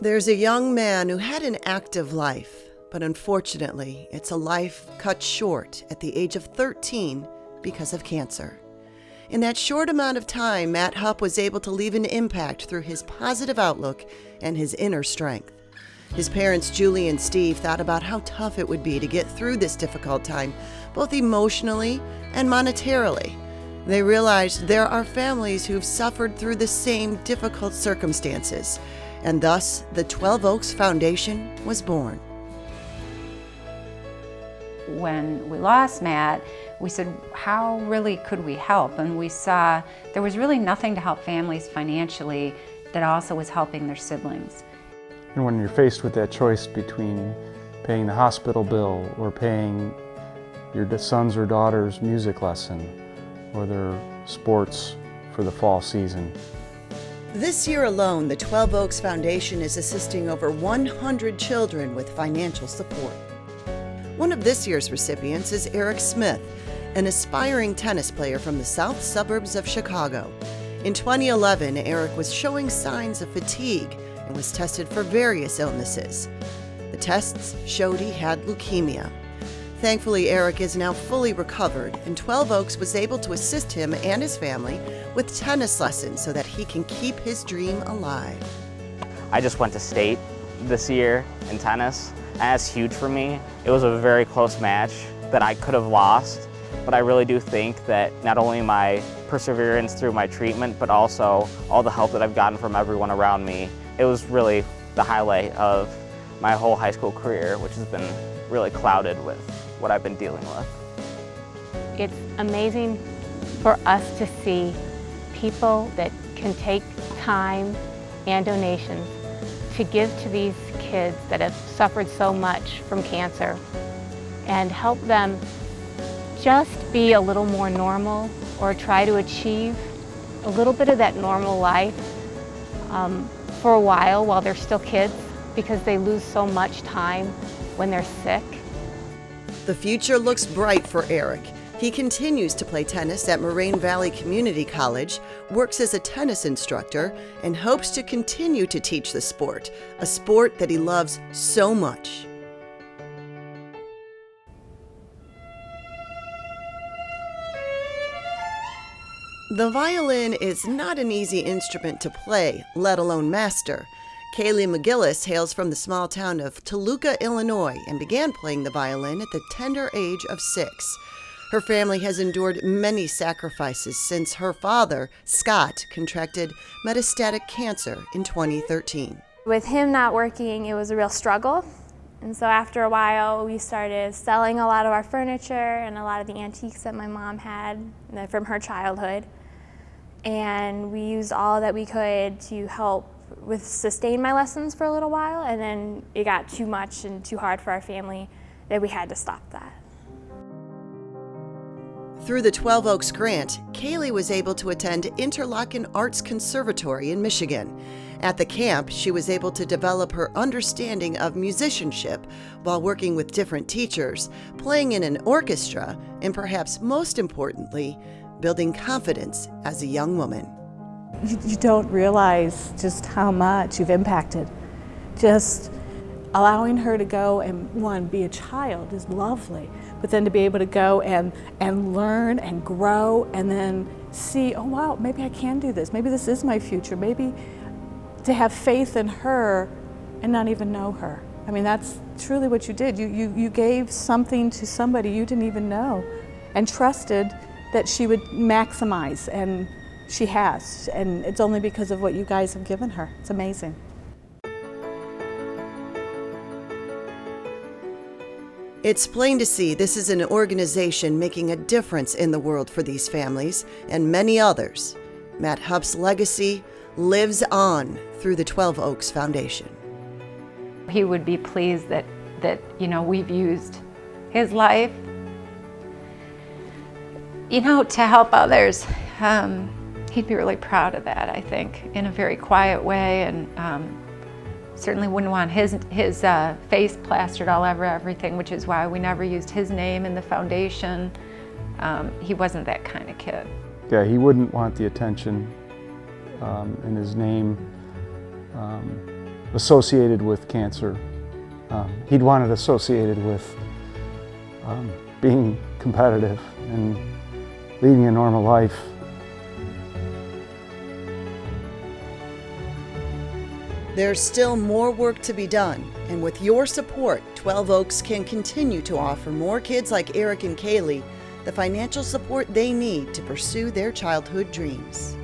There's a young man who had an active life, but unfortunately, it's a life cut short at the age of 13 because of cancer. In that short amount of time, Matt Hupp was able to leave an impact through his positive outlook and his inner strength. His parents, Julie and Steve, thought about how tough it would be to get through this difficult time, both emotionally and monetarily. They realized there are families who've suffered through the same difficult circumstances, and thus the 12 Oaks Foundation was born. When we lost Matt, we said, how really could we help? And we saw there was really nothing to help families financially that also was helping their siblings. And when you're faced with that choice between paying the hospital bill or paying your son's or daughter's music lesson or their sports for the fall season. This year alone, the 12 Oaks Foundation is assisting over 100 children with financial support. One of this year's recipients is Eric Smith, an aspiring tennis player from the south suburbs of Chicago. In 2011, Eric was showing signs of fatigue and was tested for various illnesses. The tests showed he had leukemia. Thankfully, Eric is now fully recovered, and 12 Oaks was able to assist him and his family with tennis lessons so that he can keep his dream alive. I just went to state this year in tennis, and that's huge for me. It was a very close match that I could have lost, but I really do think that not only my perseverance through my treatment, but also all the help that I've gotten from everyone around me, it was really the highlight of my whole high school career, which has been really clouded with what I've been dealing with. It's amazing for us to see people that can take time and donations to give to these kids that have suffered so much from cancer and help them just be a little more normal or try to achieve a little bit of that normal life for a while they're still kids, because they lose so much time when they're sick. The future looks bright for Eric. He continues to play tennis at Moraine Valley Community College, works as a tennis instructor, and hopes to continue to teach the sport, a sport that he loves so much. The violin is not an easy instrument to play, let alone master. Caylee McGillis hails from the small town of Toluca, Illinois, and began playing the violin at the tender age of 6. Her family has endured many sacrifices since her father, Scott, contracted metastatic cancer in 2013. With him not working, it was a real struggle. And so after a while, we started selling a lot of our furniture and a lot of the antiques that my mom had from her childhood. And we used all that we could to help sustain my lessons for a little while, and then it got too much and too hard for our family that we had to stop that. Through the 12 Oaks grant, Caylee was able to attend Interlochen Arts Conservatory in Michigan. At the camp, she was able to develop her understanding of musicianship while working with different teachers, playing in an orchestra, and perhaps most importantly, building confidence as a young woman. You don't realize just how much you've impacted. Just allowing her to go and, be a child is lovely, but then to be able to go and learn and grow and then see, oh wow, maybe I can do this, maybe this is my future, maybe to have faith in her and not even know her. I mean, that's truly what you did. You gave something to somebody you didn't even know and trusted that she would maximize, and she has, and it's only because of what you guys have given her. It's amazing. It's plain to see this is an organization making a difference in the world for these families and many others. Matt Hupp's legacy lives on through the 12 Oaks Foundation. He would be pleased that we've used his life, to help others. He'd be really proud of that, I think, in a very quiet way, and certainly wouldn't want his face plastered all over everything, which is why we never used his name in the foundation. He wasn't that kind of kid. Yeah, he wouldn't want the attention and his name associated with cancer. He'd want it associated with being competitive and leading a normal life. There's still more work to be done, and with your support, 12 Oaks can continue to offer more kids like Eric and Caylee the financial support they need to pursue their childhood dreams.